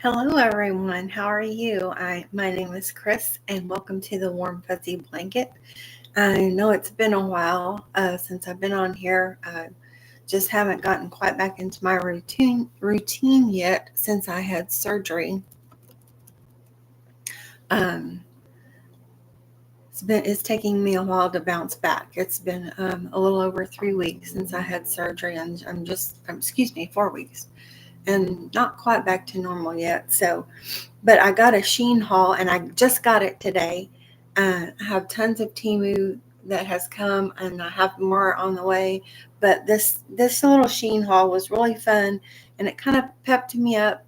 Hello everyone, how are you? My name is Chris and welcome to the Warm Fuzzy Blanket. I know it's been a while since I've been on here. I just haven't gotten quite back into my routine yet since I had surgery. Um, it's taking me a while to bounce back. It's been a little over 3 weeks since I had surgery, and excuse me, 4 weeks, and not quite back to normal yet. But I got a Shein haul, and I just got it today. I have tons of Temu that has come, and I have more on the way. But this little Shein haul was really fun, and it kind of perked me up,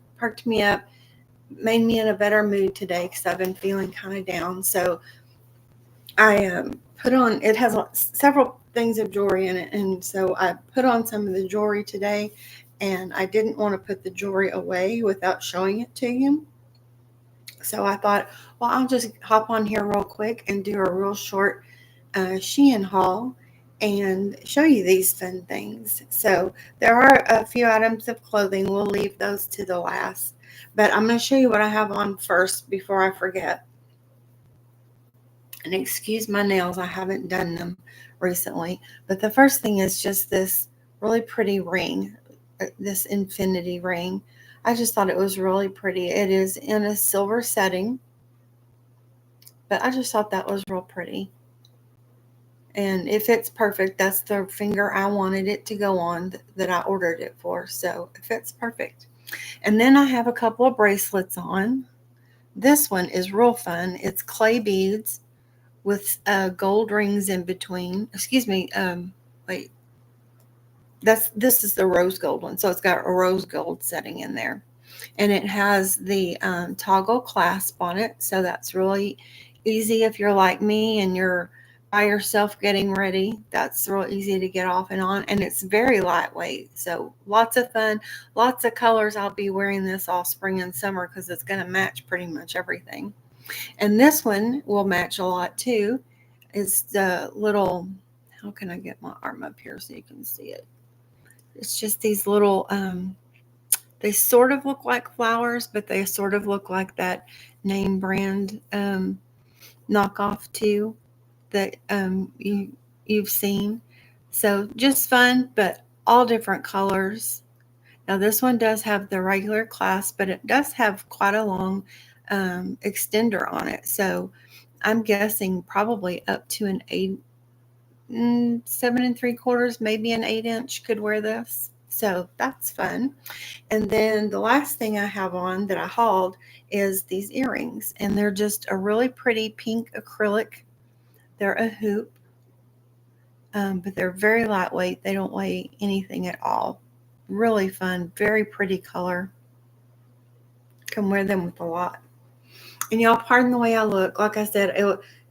made me in a better mood today because I've been feeling kind of down. So I put on. It has several things of jewelry in it, and so I put on some of the jewelry today. And I didn't want to put the jewelry away without showing it to you. So I thought, well, I'll just hop on here real quick and do a real short Shein haul and show you these fun things. So there are a few items of clothing. We'll leave those to the last. But I'm going to show you what I have on first before I forget. And excuse my nails, I haven't done them recently. But the first thing is just this really pretty ring, this infinity ring. I just thought it was really pretty. It is in a silver setting, but I just thought that was real pretty. And it fits perfect. That's the finger I wanted it to go on that I ordered it for. So it fits perfect. And then I have a couple of bracelets on. This one is real fun. It's clay beads with gold rings in between. Excuse me. Wait. This is the rose gold one. So it's got a rose gold setting in there. And it has the toggle clasp on it. So that's really easy if you're like me and you're by yourself getting ready. That's real easy to get off and on. And it's very lightweight. So lots of fun, lots of colors. I'll be wearing this all spring and summer because it's going to match pretty much everything. And this one will match a lot too. It's the little, how can I get my arm up here so you can see it? It's just these little, they sort of look like flowers, but they sort of look like that name brand knockoff too that you've seen. So just fun, but all different colors. Now this one does have the regular clasp, but it does have quite a long extender on it. So I'm guessing probably up to an 7 3/4, maybe an 8 inch could wear this. So that's fun. And then the last thing I have on that I hauled is these earrings. And they're just a really pretty pink acrylic. They're a hoop, but they're very lightweight. They don't weigh anything at all. Really fun, very pretty color. Can wear them with a lot. And y'all, pardon the way I look. Like I said,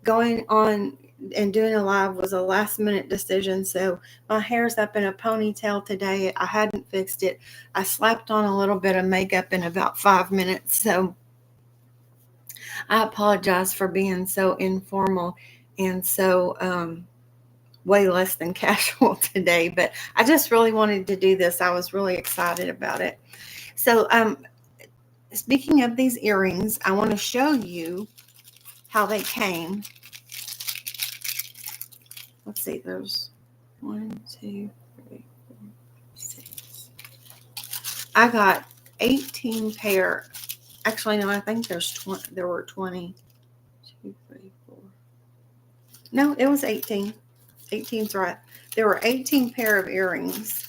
going on and doing a live was a last minute decision. So my hair's up in a ponytail today. I hadn't fixed it. I slapped on a little bit of makeup in about 5 minutes. So I apologize for being so informal and so way less than casual today. But I just really wanted to do this. I was really excited about it. So speaking of these earrings, I want to show you how they came. Let's see, there's 1, 2, 3, 4, 6. I got 18 pair. Actually, no, I think there were 20. 2, 3, 4. No, it was 18. 18's right. There were 18 pair of earrings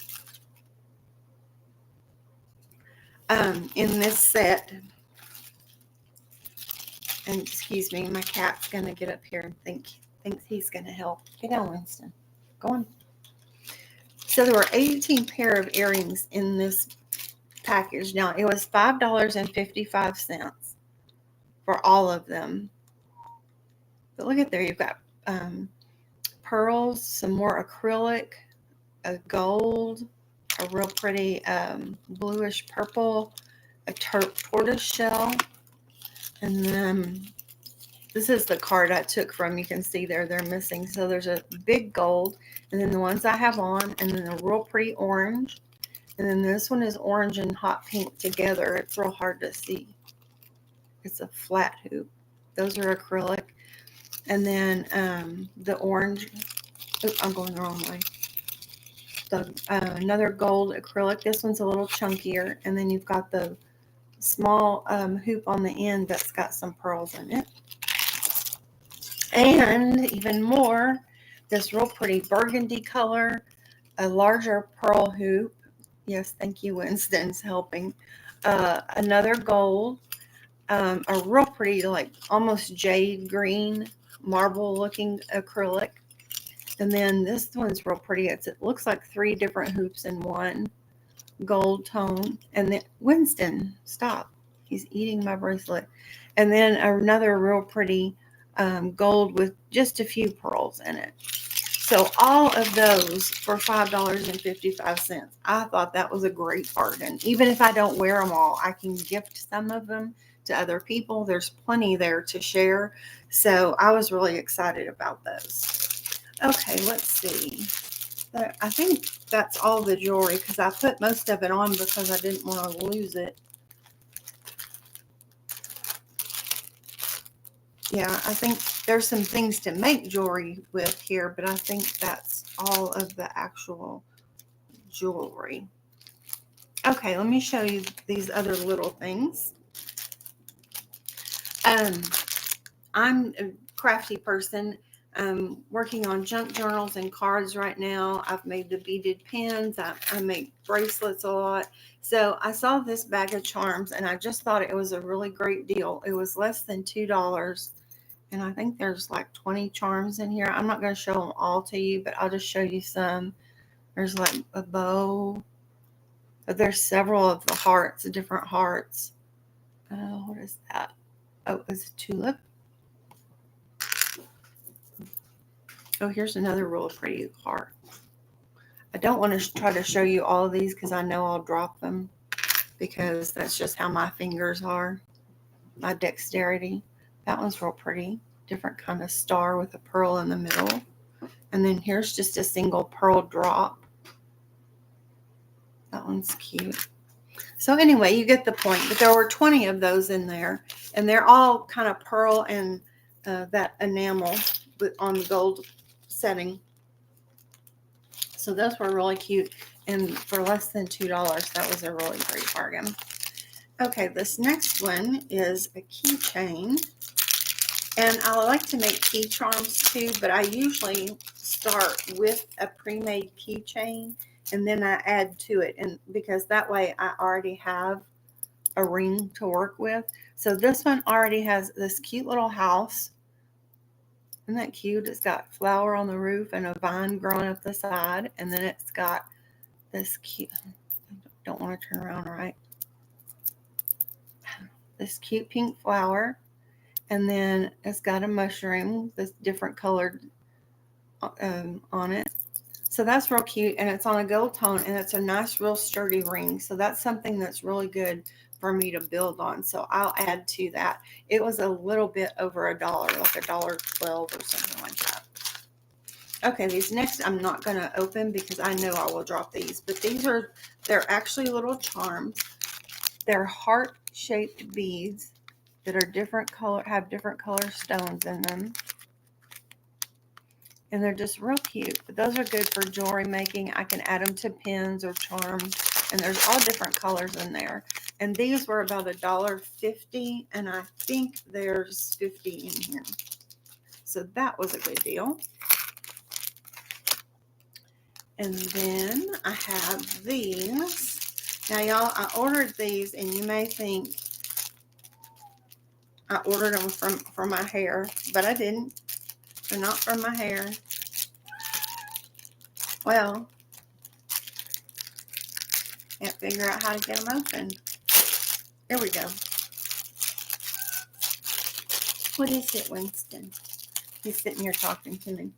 in this set. And excuse me, my cat's gonna get up here and thinks he's gonna help. Get down, Winston. Go on. So there were 18 pair of earrings in this package. Now it was $5.55 for all of them. But look at there, you've got pearls, some more acrylic, a gold, a real pretty bluish purple, a tortoise shell, and then this is the card I took from. You can see there they're missing. So there's a big gold, and then the ones I have on, and then a real pretty orange, And then this one is orange and hot pink together. It's real hard to see. It's a flat hoop. Those are acrylic. And then the orange, oops, I'm going the wrong way. Another gold acrylic. This one's a little chunkier. And then you've got the small hoop on the end that's got some pearls in it. And even more, this real pretty burgundy color, a larger pearl hoop. Yes, thank you, Winston's helping. Another gold, a real pretty, like almost jade green, marble looking acrylic. And then this one's real pretty. It looks like 3 different hoops in one gold tone. And then, Winston, stop. He's eating my bracelet. And then another real pretty gold with just a few pearls in it. So all of those for $5.55. I thought that was a great bargain. Even if I don't wear them all, I can gift some of them to other people. There's plenty there to share. So I was really excited about those. Okay, let's see. I think that's all the jewelry because I put most of it on because I didn't want to lose it. Yeah, I think there's some things to make jewelry with here, but I think that's all of the actual jewelry. Okay, let me show you these other little things. I'm a crafty person. I'm working on junk journals and cards right now. I've made the beaded pins. I make bracelets a lot. So I saw this bag of charms and I just thought it was a really great deal. It was less than $2. And I think there's like 20 charms in here. I'm not going to show them all to you, but I'll just show you some. There's like a bow. There's several of the hearts, the different hearts. What is that? Oh, it's a tulip. Oh, here's another real pretty heart. I don't want to try to show you all of these because I know I'll drop them because that's just how my fingers are, my dexterity. That one's real pretty. Different kind of star with a pearl in the middle. And then here's just a single pearl drop. That one's cute. So anyway, you get the point. But there were 20 of those in there. And they're all kind of pearl and that enamel on the gold setting. So those were really cute. And for less than $2, that was a really great bargain. Okay, this next one is a keychain. And I like to make key charms too, but I usually start with a pre-made keychain and then I add to it, and because that way I already have a ring to work with. So this one already has this cute little house. Isn't that cute? It's got flower on the roof and a vine growing up the side, and then it's got this cute, I don't want to turn around right, this cute pink flower. And then it's got a mushroom that's different colored on it. So that's real cute. And it's on a gold tone and it's a nice, real sturdy ring. So that's something that's really good for me to build on. So I'll add to that. It was a little bit over $1, like $1.12 or something like that. Okay, these next I'm not going to open because I know I will drop these. But they're actually little charms. They're heart-shaped beads that are different color, have different color stones in them. And they're just real cute. But those are good for jewelry making. I can add them to pins or charms. And there's all different colors in there. And these were about $1.50. And I think there's 50 in here. So that was a good deal. And then I have these. Now, y'all, I ordered these. And you may think I ordered them for my hair. But I didn't. They're not from my hair. Well, can't figure out how to get them open. There we go. What is it, Winston? He's sitting here talking to me.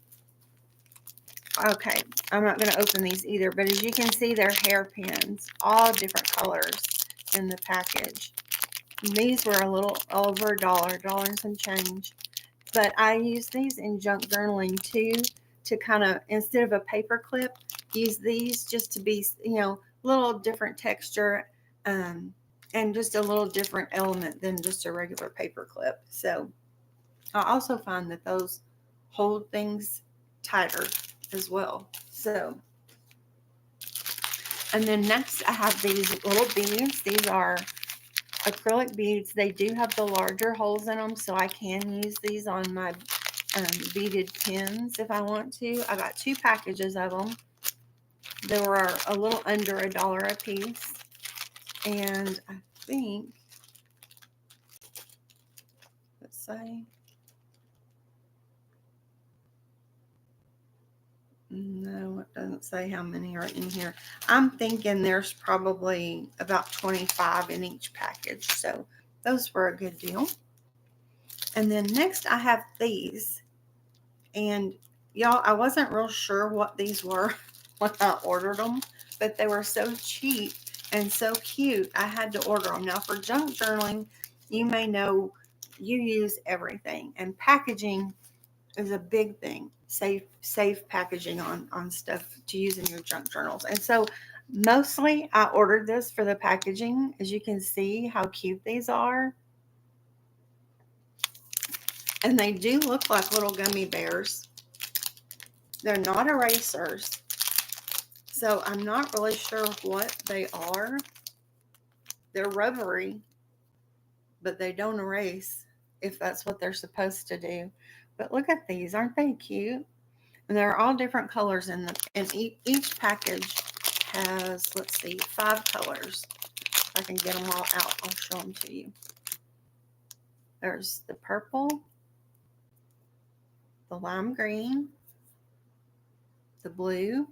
Okay, I'm not going to open these either, but as you can see, they're hairpins, all different colors in the package. And these were a little over $1 and some change. But I use these in junk journaling too, to kind of, instead of a paper clip, use these just to be, little different texture, and just a little different element than just a regular paper clip. So I also find that those hold things tighter as well. So, and then next I have these little beads. These are acrylic beads. They do have the larger holes in them, so I can use these on my beaded pins if I want to. I got 2 packages of them. They were a little under $1 a piece, and I think, let's say, no, it doesn't say how many are in here. I'm thinking there's probably about 25 in each package, so those were a good deal. And then next I have these, and y'all, I wasn't real sure what these were when I ordered them, but they were so cheap and so cute, I had to order them. Now, for junk journaling, you may know you use everything, and packaging is a big thing. Safe packaging on stuff to use in your junk journals. And so mostly I ordered this for the packaging. As you can see how cute these are. And they do look like little gummy bears. They're not erasers. So I'm not really sure what they are. They're rubbery, but they don't erase if that's what they're supposed to do. But look at these. Aren't they cute? And they're all different colors in them. And each package has, let's see, 5 colors. If I can get them all out, I'll show them to you. There's the purple, the lime green, the blue,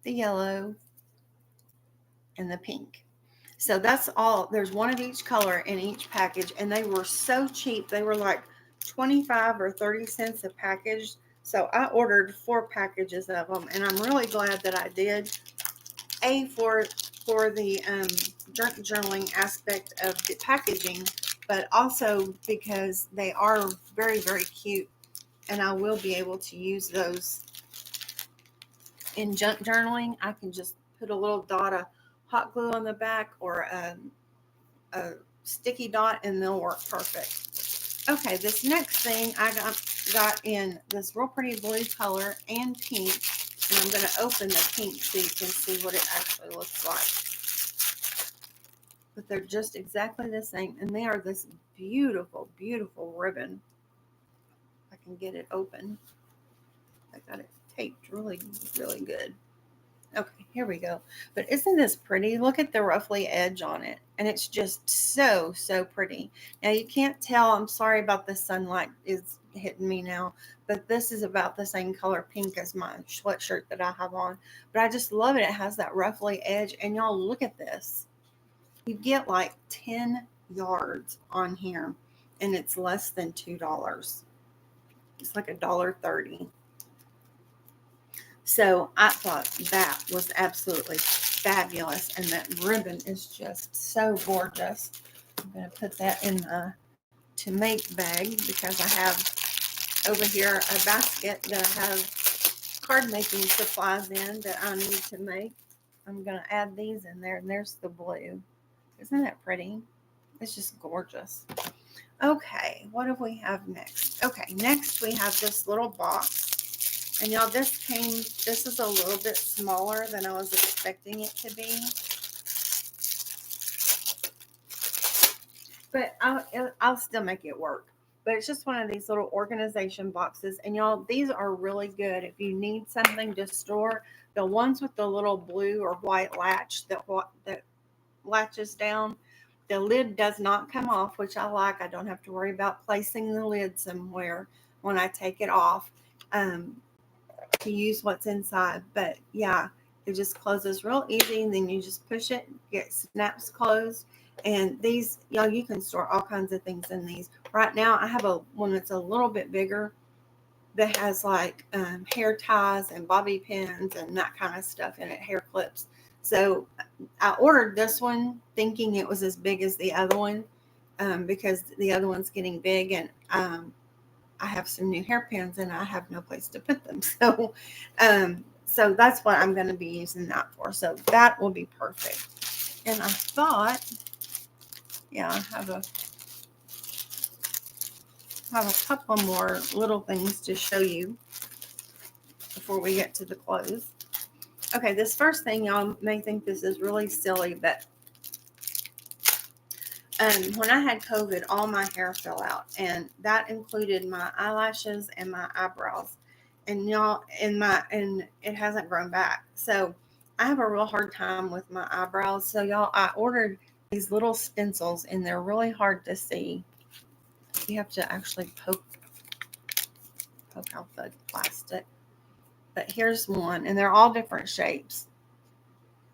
the yellow, and the pink. So that's all. There's one of each color in each package, and they were so cheap. They were like 25 or 30 cents a package. So I ordered 4 packages of them, and I'm really glad that I did. For the junk journaling aspect of the packaging, but also because they are very, very cute, and I will be able to use those in junk journaling. I can just put a little dot of hot glue on the back, or a sticky dot, and they'll work perfect. Okay, this next thing I got in this real pretty blue color and pink, and I'm going to open the pink so you can see what it actually looks like. But they're just exactly the same, and they are this beautiful, beautiful ribbon. I can get it open. I got it taped really, really good. Okay, here we go. But isn't this pretty? Look at the ruffly edge on it. And it's just so, so pretty. Now, you can't tell. I'm sorry about the sunlight is hitting me now. But this is about the same color pink as my sweatshirt that I have on. But I just love it. It has that ruffly edge. And y'all, look at this. You get like 10 yards on here. And it's less than $2. It's like $1.30. So I thought that was absolutely fabulous. And that ribbon is just so gorgeous. I'm going to put that in the to make bag, because I have over here a basket that I have card making supplies in that I need to make. I'm going to add these in there. And there's the blue. Isn't that pretty? It's just gorgeous. Okay, what do we have next? Okay, next we have this little box. And y'all, this is a little bit smaller than I was expecting it to be. But I'll still make it work. But it's just one of these little organization boxes. And y'all, these are really good if you need something to store. The ones with the little blue or white latch that latches down, the lid does not come off, which I like. I don't have to worry about placing the lid somewhere when I take it off. To use what's inside. But yeah, it just closes real easy, and then you just push it, it snaps closed. And these, y'all, you can store all kinds of things in these. Right now I have one that's a little bit bigger that has like hair ties and bobby pins and that kind of stuff in it, hair clips. So I ordered this one thinking it was as big as the other one, because the other one's getting big, and I have some new hairpins and I have no place to put them. So that's what I'm going to be using that for. So that will be perfect. And I thought, yeah, I have a couple more little things to show you before we get to the clothes. Okay, this first thing, y'all may think this is really silly, but when I had COVID, all my hair fell out, and that included my eyelashes and my eyebrows, and y'all, and it hasn't grown back. So I have a real hard time with my eyebrows. So y'all, I ordered these little stencils, and they're really hard to see. You have to actually poke out the plastic. But here's one, and they're all different shapes.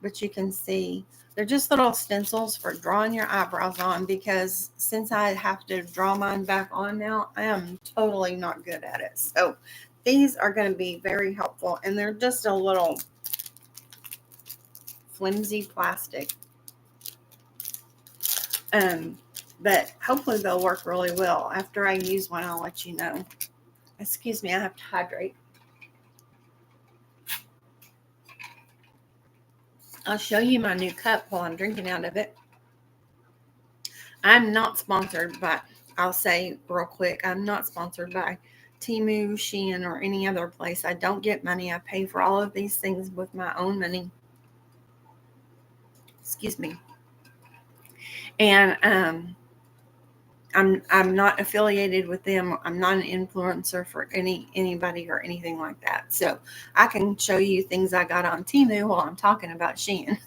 But you can see they're just little stencils for drawing your eyebrows on, because since I have to draw mine back on now, I am totally not good at it. So these are going to be very helpful, and they're just a little flimsy plastic. But hopefully they'll work really well. After I use one, I'll let you know. Excuse me, I have to hydrate. I'll show you my new cup while I'm drinking out of it. I'm not sponsored by, I'll say real quick, I'm not sponsored by Temu, Shein, or any other place. I don't get money. I pay for all of these things with my own money. Excuse me. And I'm not affiliated with them. I'm not an influencer for anybody or anything like that. So I can show you things I got on Temu while I'm talking about Shein.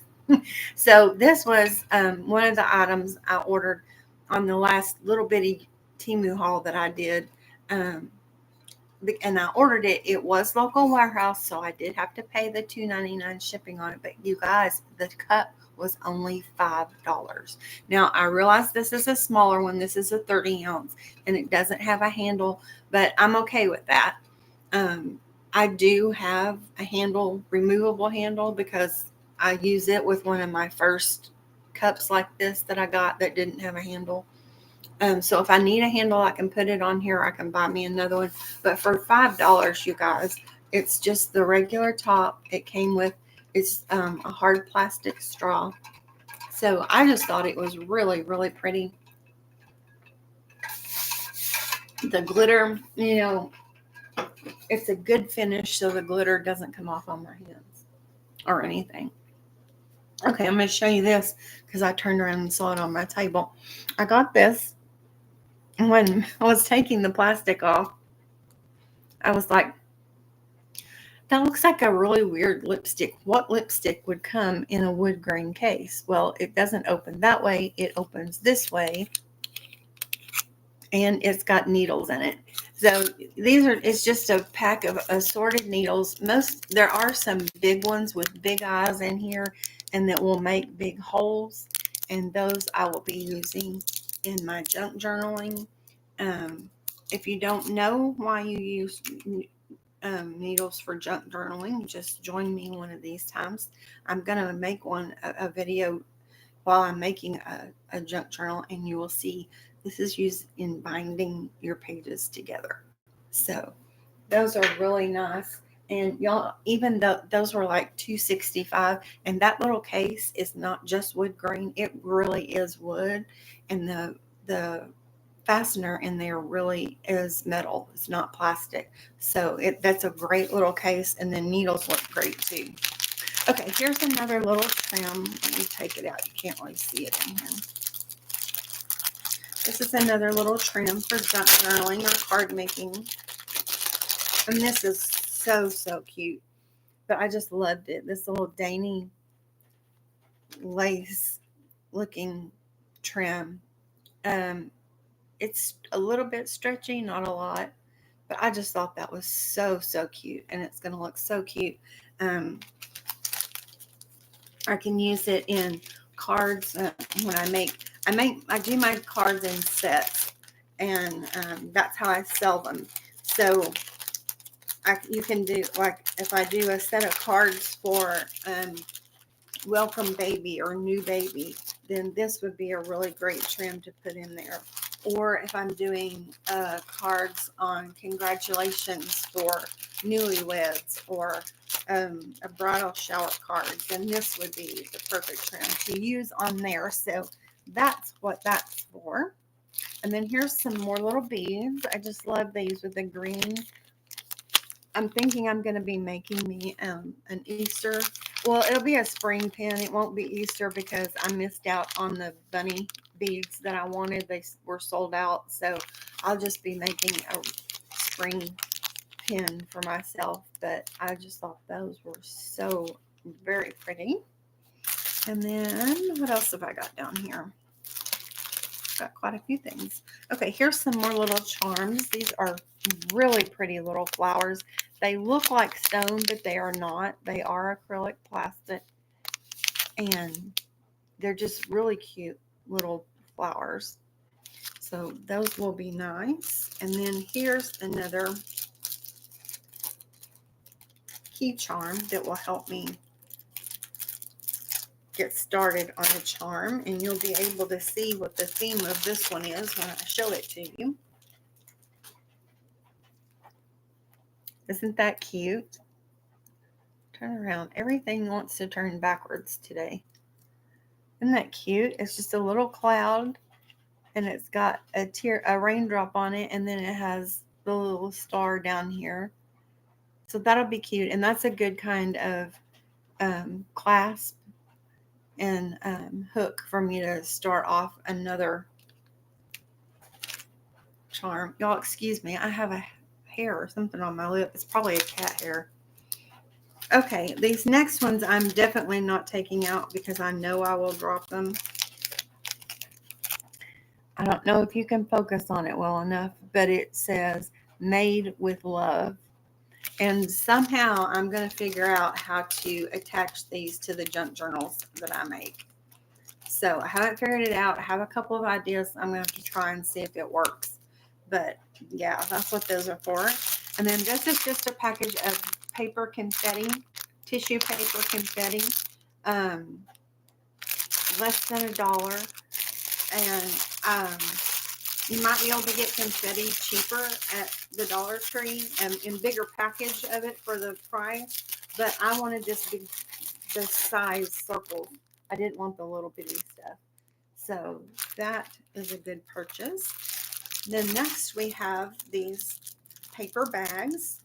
So this was one of the items I ordered on the last little bitty Temu haul that I did. And I ordered it. It was local warehouse, so I did have to pay the $2.99 shipping on it. But you guys, the cup was only $5. Now, I realize this is a smaller one. This is a 30 ounce, and it doesn't have a handle, but I'm okay with that. I do have a handle, removable handle, because I use it with one of my first cups like this that I got that didn't have a handle. So if I need a handle, I can put it on here. I can buy me another one. But for $5, you guys, it's just the regular top. It came with, it's a hard plastic straw. So I just thought it was really, really pretty. The glitter, it's a good finish, so the glitter doesn't come off on my hands or anything. Okay, I'm going to show you this because I turned around and saw it on my table. I got this. When I was taking the plastic off, I was like, that looks like a really weird lipstick. What lipstick would come in a wood grain case? Well, it doesn't open that way. It opens this way, and it's got needles in it. So it's just a pack of assorted needles. There are some big ones with big eyes in here, and that will make big holes. And those I will be using in my junk journaling. If you don't know why you use needles for junk journaling, just join me one of these times. I'm going to make a video while I'm making a junk journal, and you will see this is used in binding your pages together. So those are really nice. And y'all, even though those were like $2.65, and that little case is not just wood grain, it really is wood. And the fastener in there really is metal. It's not plastic. So that's a great little case, and the needles look great too. Okay, here's another little trim. Let me take it out. You can't really see it in here. This is another little trim for junk journaling or card making. And this is so, so cute. But I just loved it. This little dainty lace looking trim. It's a little bit stretchy, not a lot. But I just thought that was so, so cute. And it's going to look so cute. I can use it in cards when I do my cards in sets, and that's how I sell them. So you can do, like, if I do a set of cards for welcome baby or new baby, then this would be a really great trim to put in there. Or if I'm doing cards on congratulations for newlyweds or a bridal shower card, then this would be the perfect trim to use on there. So that's what that's for. And then here's some more little beads. I just love these with the green. I'm thinking I'm going to be making me an Easter. Well, it'll be a spring pin. It won't be Easter because I missed out on the bunny beads that I wanted. They were sold out. So I'll just be making a spring pin for myself. But I just thought those were so very pretty. And then what else have I got down here? Got quite a few things. Okay, here's some more little charms. These are really pretty little flowers. They look like stone, but they are not. They are acrylic plastic, and they're just really cute little flowers. So those will be nice. And then here's another key charm that will help me get started on a charm, and you'll be able to see what the theme of this one is when I show it to you. Isn't that cute? Turn around. Everything wants to turn backwards today. Isn't that cute? It's just a little cloud, and it's got a raindrop on it, and then it has the little star down here. So that'll be cute, and that's a good kind of clasp and hook for me to start off another charm. Y'all excuse me, I have a hair or something on my lip. It's probably a cat hair. Okay, these next ones I'm definitely not taking out because I know I will drop them. I don't know if you can focus on it well enough, but it says made with love. And somehow I'm going to figure out how to attach these to the junk journals that I make. So I haven't figured it out. I have a couple of ideas. I'm going to have to try and see if it works. But yeah, that's what those are for. And then this is just a package of paper confetti, tissue paper confetti, less than $1. And you might be able to get confetti cheaper at the Dollar Tree and in bigger package of it for the price. But I wanted this size circle. I didn't want the little bitty stuff. So that is a good purchase. Then next we have these paper bags,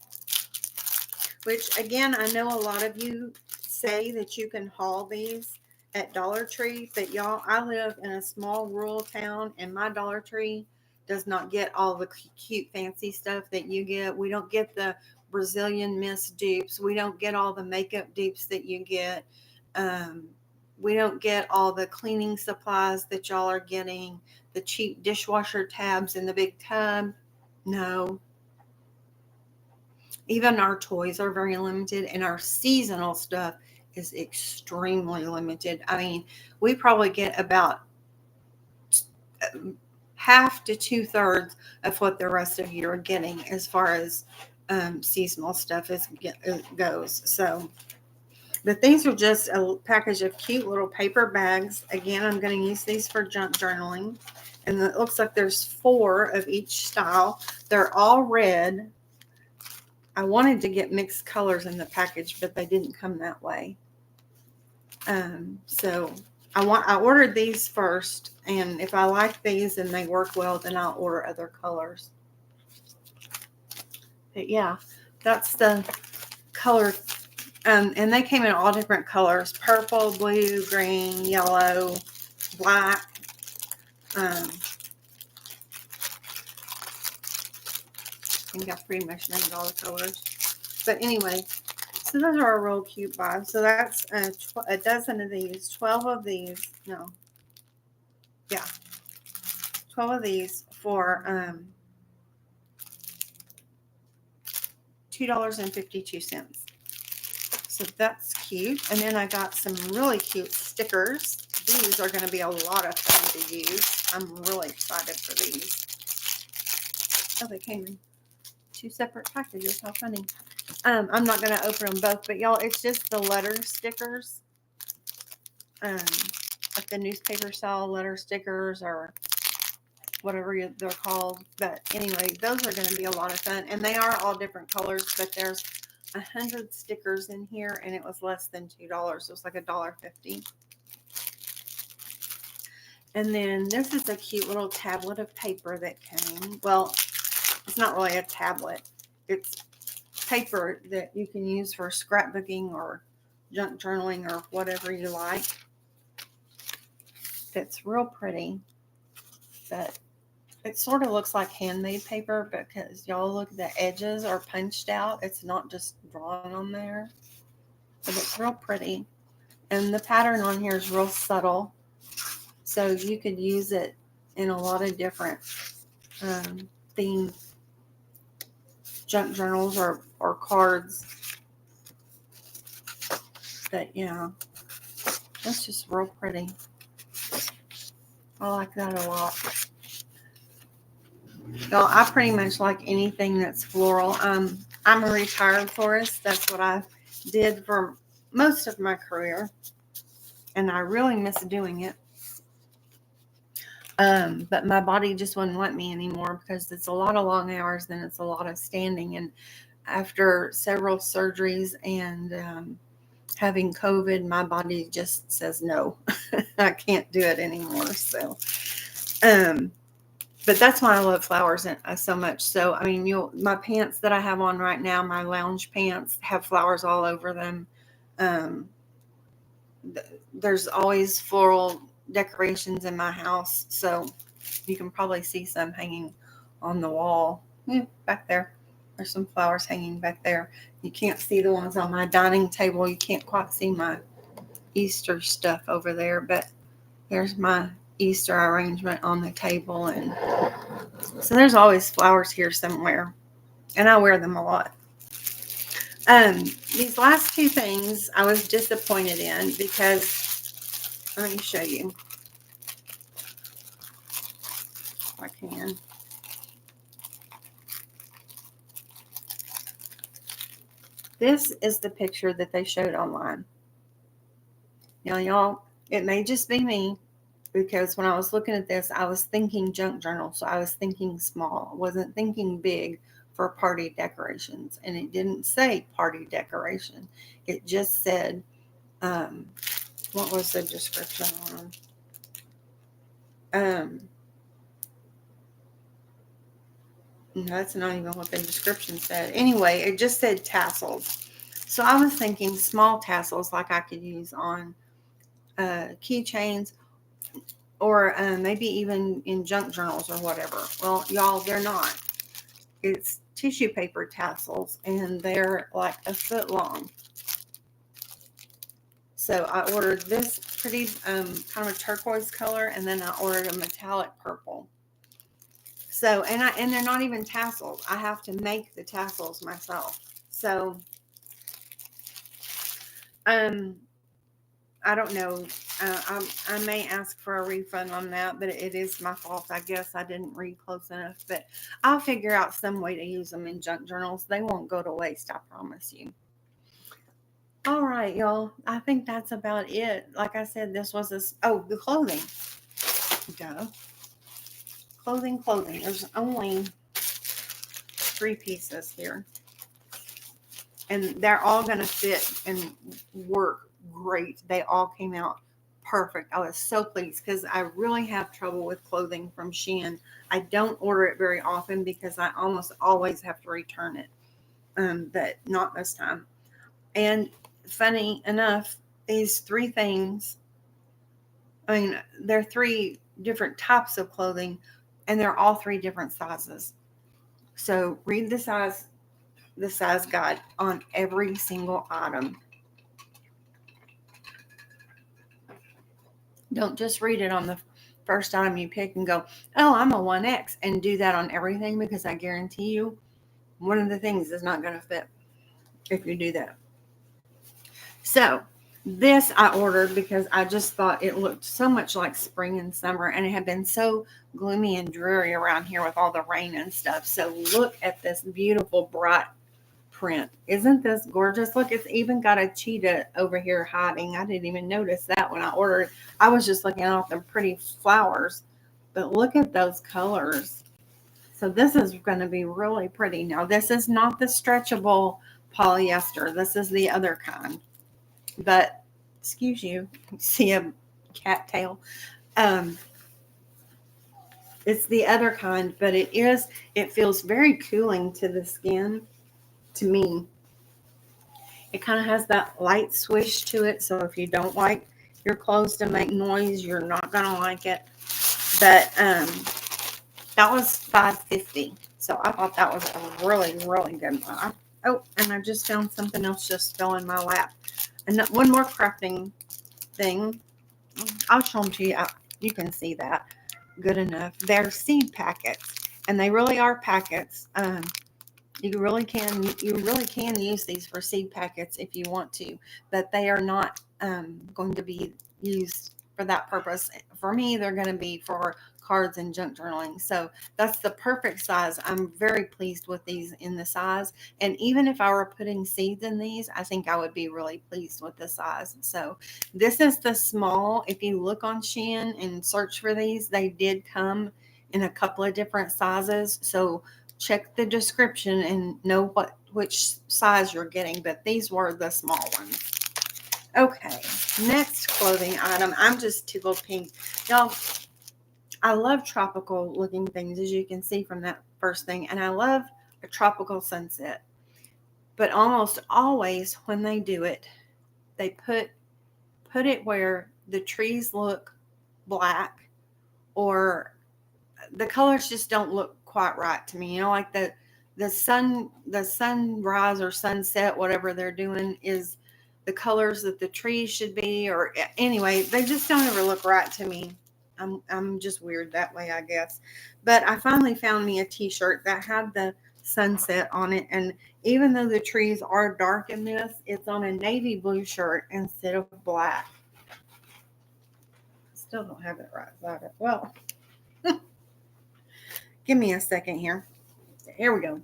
which again, I know a lot of you say that you can haul these at Dollar Tree, but y'all, I live in a small rural town, and my Dollar Tree does not get all the cute fancy stuff that you get. We don't get the Brazilian mist dupes. We don't get all the makeup dupes that you get. We don't get all the cleaning supplies that y'all are getting, the cheap dishwasher tabs in the big tub. No. Even our toys are very limited, and our seasonal stuff is extremely limited. I mean, we probably get about half to 2/3 of what the rest of you are getting as far as seasonal stuff goes. So, but these are just a package of cute little paper bags. Again, I'm going to use these for junk journaling. And it looks like there's 4 of each style. They're all red. I wanted to get mixed colors in the package, but they didn't come that way. So I ordered these first, and if I like these and they work well, then I'll order other colors. But yeah, that's the color. And they came in all different colors: purple, blue, green, yellow, black. I think I pretty much named all the colors. But anyway, so those are a real cute vibe. So that's a dozen of these, 12 of these. No. Yeah. 12 of these for $2.52. So that's cute. And then I got some really cute stickers. These are going to be a lot of fun to use. I'm really excited for these. Oh, they came in 2 separate packages. How funny. I'm not going to open them both, but y'all, it's just the letter stickers. Like the newspaper style letter stickers, or whatever they're called. But anyway, those are going to be a lot of fun. And they are all different colors, but there's 100 stickers in here, and it was less than $2. It was like $1.50. And then this is a cute little tablet of paper that came. Well, it's not really a tablet. It's paper that you can use for scrapbooking or junk journaling or whatever you like. It's real pretty, but it sort of looks like handmade paper because y'all look, the edges are punched out. It's not just drawn on there, but it's real pretty. And the pattern on here is real subtle, so you could use it in a lot of different themed junk journals or cards. But yeah, that's just real pretty. I like that a lot. Well, I pretty much like anything that's floral. I'm a retired florist. That's what I did for most of my career, and I really miss doing it. But my body just wouldn't let me anymore because it's a lot of long hours and it's a lot of standing. And after several surgeries and having COVID, my body just says no. I can't do it anymore. So, but that's why I love flowers so much. So, I mean, my pants that I have on right now, my lounge pants, have flowers all over them. There's always floral decorations in my house, so you can probably see some hanging on the wall. Back there. There's some flowers hanging back there. You can't see the ones on my dining table. You can't quite see my Easter stuff over there, but there's my Easter arrangement on the table. And so there's always flowers here somewhere, and I wear them a lot. These last two things I was disappointed in because, let me show you if I can. This is the picture that they showed online. Now, y'all, it may just be me, because when I was looking at this, I was thinking junk journal, so I was thinking small. I wasn't thinking big for party decorations, and it didn't say party decoration. It just said, what was the description on? That's not even what the description said. Anyway, it just said tassels. So I was thinking small tassels like I could use on keychains or maybe even in junk journals or whatever. Well, y'all, they're not. It's tissue paper tassels, and they're like a foot long. So I ordered this pretty kind of a turquoise color, and then I ordered a metallic purple. So, and they're not even tassels. I have to make the tassels myself. So, I don't know. I may ask for a refund on that, but it is my fault. I guess I didn't read close enough. But I'll figure out some way to use them in junk journals. They won't go to waste, I promise you. All right, y'all. I think that's about it. Like I said, this was the clothing. Duh. Clothing. There's only 3 pieces here. And they're all going to fit and work great. They all came out perfect. I was so pleased because I really have trouble with clothing from Shein. I don't order it very often because I almost always have to return it. But not this time. And funny enough, these 3 things, I mean, they're 3 different types of clothing, and they're all 3 different sizes. So read the size guide on every single item. Don't just read it on the first item you pick and go, oh, I'm a 1X, and do that on everything, because I guarantee you one of the things is not going to fit if you do that. So this I ordered because I just thought it looked so much like spring and summer, and it had been so gloomy and dreary around here with all the rain and stuff. So look at this beautiful bright print. Isn't this gorgeous? Look, it's even got a cheetah over here hiding. I didn't even notice that when I ordered. I was just looking at the pretty flowers, But look at those colors. So this is going to be really pretty. Now, this is not the stretchable polyester. This is the other kind. But, excuse you, see a cat tail. It's the other kind, but it feels very cooling to the skin, to me. It kind of has that light swish to it. So if you don't like your clothes to make noise, you're not going to like it. But that was $5.50. So I thought that was a really, really good one. Oh, and I just found something else just fell in my lap. And one more crafting thing. I'll show them to you. You can see that good enough. They're seed packets, and they really are packets. You really can use these for seed packets if you want to, but they are not going to be used for that purpose. For me, they're going to be for cards and junk journaling. So that's the perfect size. I'm very pleased with these in the size. And even if I were putting seeds in these, I think I would be really pleased with the size. So this is the small. If you look on Shein and search for these, they did come in a couple of different sizes. So check the description and know which size you're getting, but these were the small ones. Okay, next clothing item. I'm just tickled pink. Y'all, I love tropical looking things, as you can see from that first thing, and I love a tropical sunset. But almost always when they do it, they put it where the trees look black, or the colors just don't look quite right to me. You know, like the sunrise or sunset, whatever they're doing, is the colors that the trees should be, or anyway, they just don't ever look right to me. I'm just weird that way, I guess. But I finally found me a t-shirt that had the sunset on it, and even though the trees are dark in this, it's on a navy blue shirt instead of black. Still don't have it right side up. Well, give me a second here. Here we go.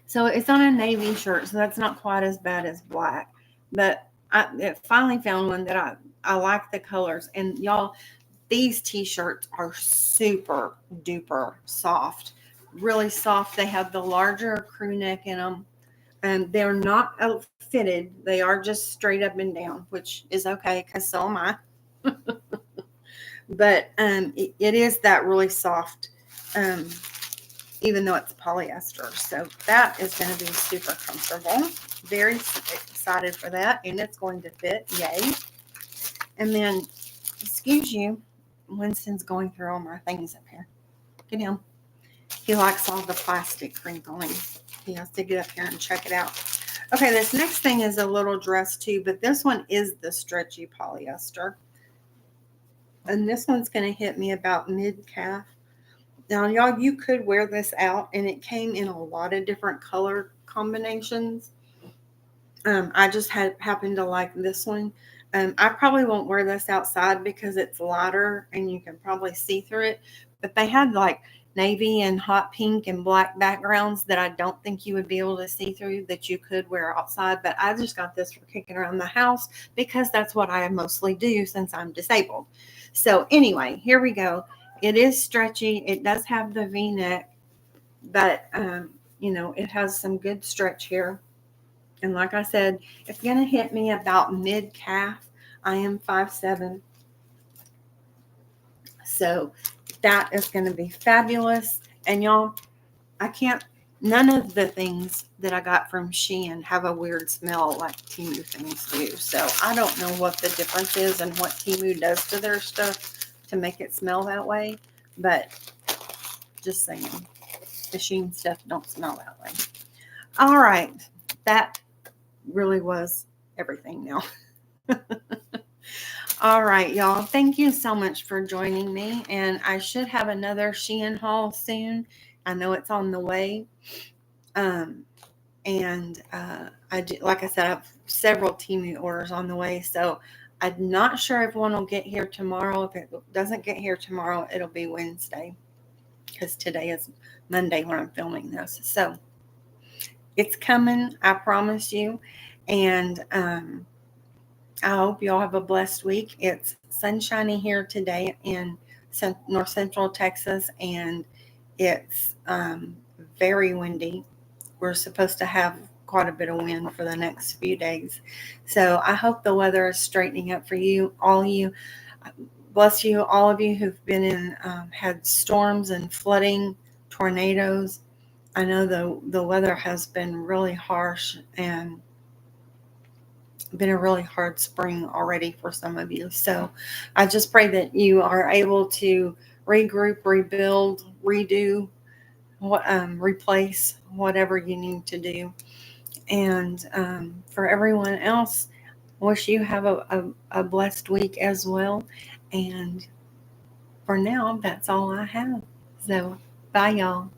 So it's on a navy shirt, so that's not quite as bad as black. But I finally found one that I like the colors. And y'all, these t-shirts are super duper soft. Really soft. They have the larger crew neck in them. And they're not fitted. They are just straight up and down, which is okay because so am I. But it is that really soft, even though it's polyester. So that is going to be super comfortable. Very excited for that. And it's going to fit. Yay. And then, excuse you, Winston's going through all my things up here. Get down. He likes all the plastic crinkling. He has to get up here and check it out. Okay, this next thing is a little dress too, but this one is the stretchy polyester. And this one's going to hit me about mid-calf. Now, y'all, you could wear this out, and it came in a lot of different color combinations. I just happened to like this one. I probably won't wear this outside because it's lighter, and you can probably see through it. But they had like navy and hot pink and black backgrounds that I don't think you would be able to see through that you could wear outside. But I just got this for kicking around the house because that's what I mostly do since I'm disabled. So anyway, here we go. It is stretchy. It does have the V-neck, but, it has some good stretch here. And like I said, it's going to hit me about mid-calf. I am 5'7". So that is going to be fabulous. And y'all, none of the things that I got from Shein have a weird smell like Temu things do. So I don't know what the difference is and what Temu does to their stuff to make it smell that way. But just saying, the Shein stuff don't smell that way. All right. That really was everything now. All right, y'all. Thank you so much for joining me. And I should have another Shein haul soon. I know it's on the way. Like I said, I have several Temu orders on the way. So I'm not sure if one will get here tomorrow. If it doesn't get here tomorrow, it'll be Wednesday. Because today is Monday when I'm filming this. So it's coming, I promise you. And I hope y'all have a blessed week. It's sunshiny here today in north central Texas, and it's very windy. We're supposed to have quite a bit of wind for the next few days. So I hope the weather is straightening up for you, all you. Bless you, all of you who've been in, had storms and flooding, tornadoes. I know the weather has been really harsh and been a really hard spring already for some of you. So I just pray that you are able to regroup, rebuild, redo, replace whatever you need to do. And for everyone else, wish you have a blessed week as well. And for now, that's all I have. So bye, y'all.